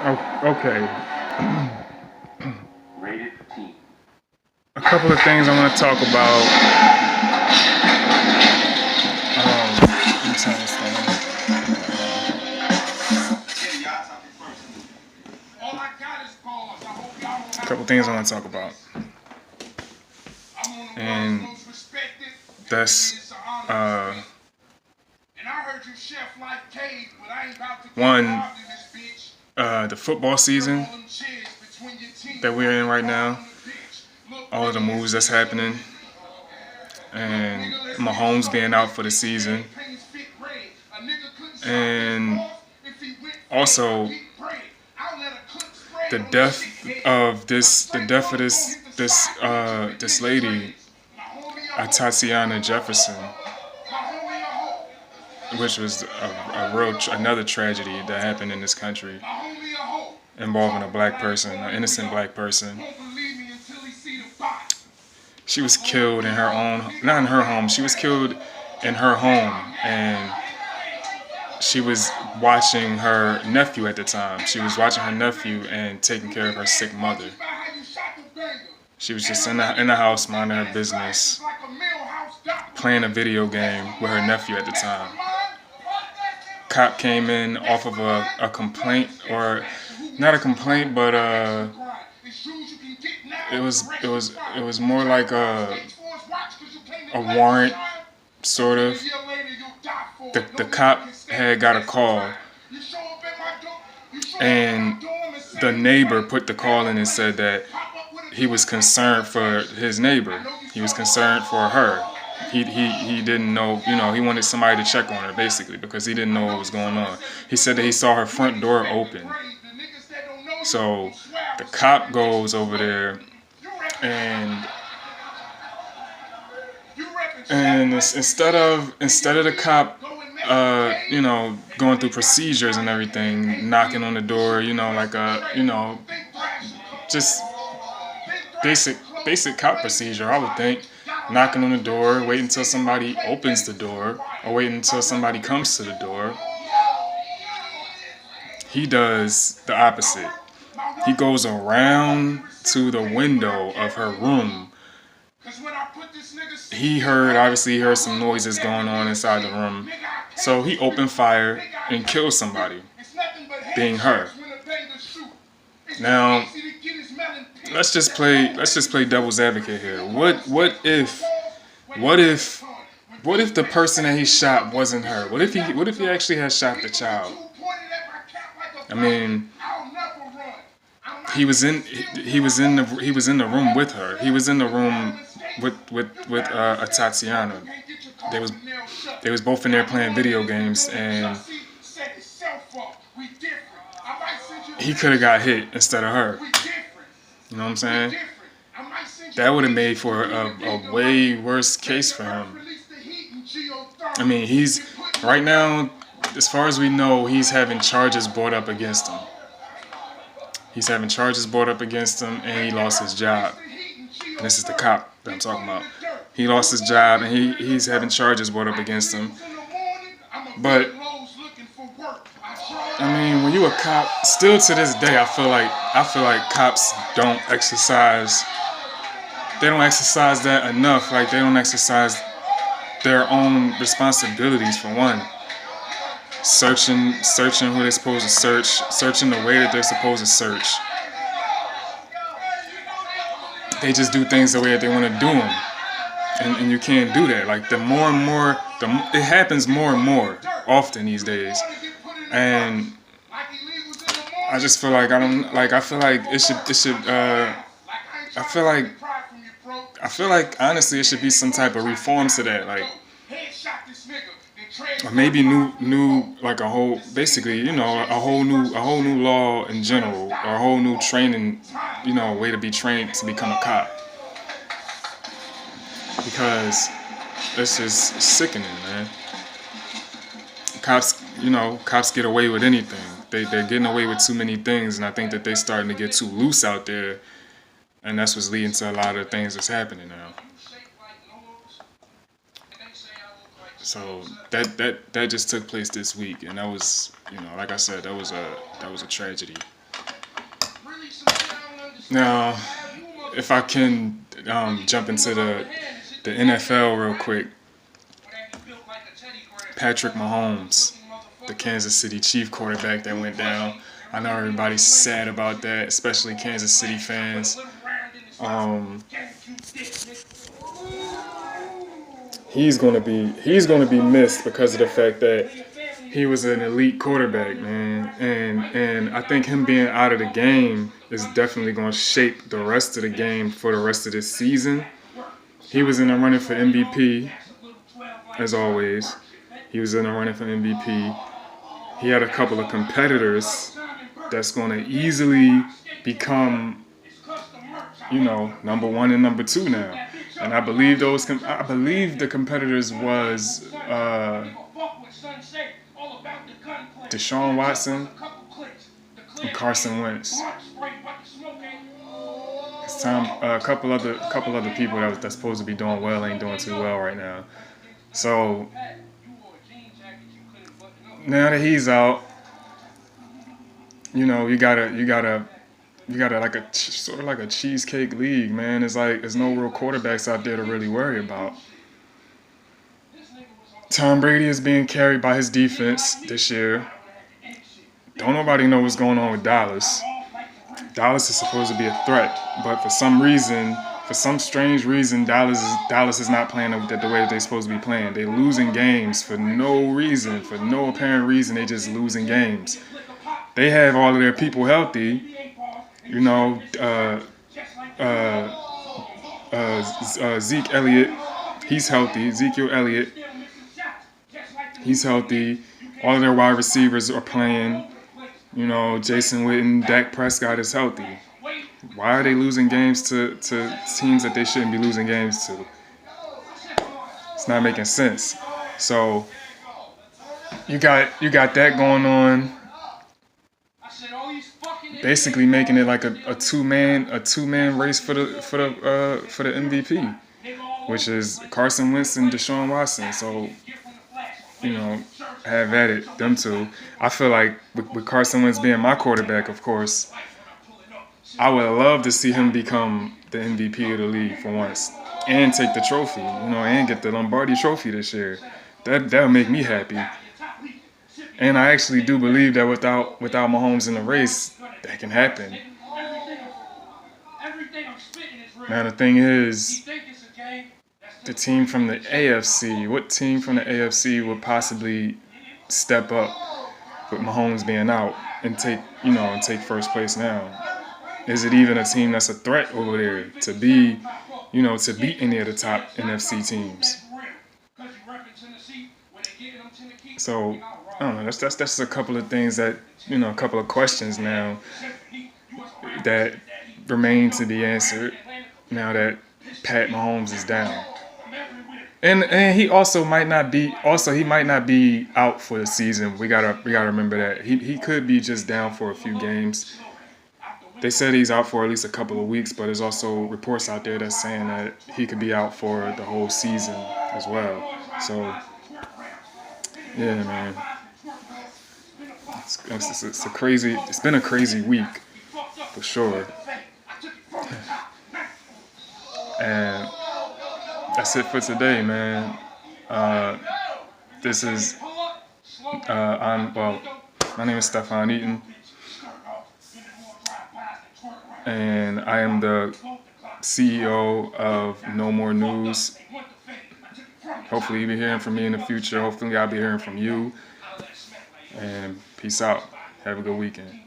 Oh, okay. Rated T. A couple of things I want to talk about. Let me turn this down. A couple things I want to talk about, and that's one, the football season that we're in right now. All of the moves that's happening, and Maholmes being out for the season, and also the death of this lady, Atatiana Jefferson, which was another tragedy that happened in this country involving a black person, an innocent black person. She was killed in her own, not in her home. She was killed in her home, and she was watching her nephew at the time. She was watching her nephew and taking care of her sick mother. She was just in the house minding her business, playing a video game with her nephew at the time. Cop came in off of a complaint, or not a complaint, but it was more like a warrant, sort of. The cop had got a call, and the neighbor put the call in and said that he was concerned for his neighbor. He was concerned for her. He didn't know, he wanted somebody to check on her, basically, because he didn't know what was going on. He said that he saw her front door open. So the cop goes over there, and instead of the cop going through procedures and everything, knocking on the door, just basic cop procedure, I would think. Knocking on the door, wait until somebody opens the door, or wait until somebody comes to the door. He does the opposite. He goes around to the window of her room. He heard some noises going on inside the room. So he opened fire and killed somebody, being her. Now, let's just play devil's advocate here. What if the person that he shot wasn't her? What if he actually had shot the child? I mean, he was in the room with her. He was in the room with Atatiana. They was both in there playing video games, and he could have got hit instead of her. You know what I'm saying? That would have made for a way worse case for him. I mean, he's right now, as far as we know, he's having charges brought up against him. He's having charges brought up against him, and he lost his job. And this is the cop that I'm talking about. He lost his job, and he's having charges brought up against him. But I mean, when you a cop, still to this day, I feel like cops don't exercise. They don't exercise that enough. Like, they don't exercise their own responsibilities, for one. Searching who they're supposed to search, searching the way that they're supposed to search. They just do things the way that they want to do them, and you can't do that. Like, it happens more and more often these days, and I just feel like I feel like honestly it should be some type of reform to that, like, or maybe new like a whole, basically, a whole new law in general, or a whole new training, way to be trained to become a cop, because it's just sickening, man. Cops get away with anything. They're getting away with too many things, and I think that they're starting to get too loose out there, and that's what's leading to a lot of things that's happening now. So that just took place this week, and that was, like I said, that was a tragedy. Now, if I can jump into the NFL real quick, Patrick Maholmes, the Kansas City Chief quarterback that went down. I know everybody's sad about that, especially Kansas City fans. Um, he's gonna be missed because of the fact that he was an elite quarterback, man, and I think him being out of the game is definitely gonna shape the rest of the game for the rest of this season. He was in the running for MVP, as always. He was in the running for MVP. He had a couple of competitors that's going to easily become, number one and number two now. And I believe the competitors was Deshaun Watson and Carson Wentz. It's time. A couple other people that's supposed to be doing well ain't doing too well right now. So now that he's out, you gotta like sort of like a cheesecake league, man. It's like there's no real quarterbacks out there to really worry about. Tom Brady is being carried by his defense this year. Don't nobody know what's going on with Dallas. Dallas is supposed to be a threat, but for some strange reason, Dallas is not playing the way that they're supposed to be playing. They're losing games for no reason, for no apparent reason. They're just losing games. They have all of their people healthy. Zeke Elliott, he's healthy. Ezekiel Elliott, he's healthy. All of their wide receivers are playing. Jason Witten, Dak Prescott is healthy. Why are they losing games to teams that they shouldn't be losing games to? It's not making sense. So you got that going on. Basically making it like a two man race for the MVP, which is Carson Wentz and Deshaun Watson. So have at it, them two. I feel like with Carson Wentz being my quarterback, of course, I would love to see him become the MVP of the league for once and take the trophy, and get the Lombardi Trophy this year. That would make me happy. And I actually do believe that without Mahomes in the race, that can happen. Now the thing is, the team from the AFC, what team from the AFC would possibly step up with Mahomes being out and take first place now? Is it even a team that's a threat over there to be, to beat any of the top NFC teams? So I don't know. That's a couple of things that a couple of questions now that remain to be answered now that Pat Mahomes is down. And he also might not be out for the season. We gotta remember that he could be just down for a few games. They said he's out for at least a couple of weeks, but there's also reports out there that's saying that he could be out for the whole season as well. So yeah, man, it's been a crazy week for sure. And that's it for today, man. This is my name is Stefan Eaton, and I am the CEO of No More News. Hopefully you'll be hearing from me in the future. Hopefully I'll be hearing from you. And peace out. Have a good weekend.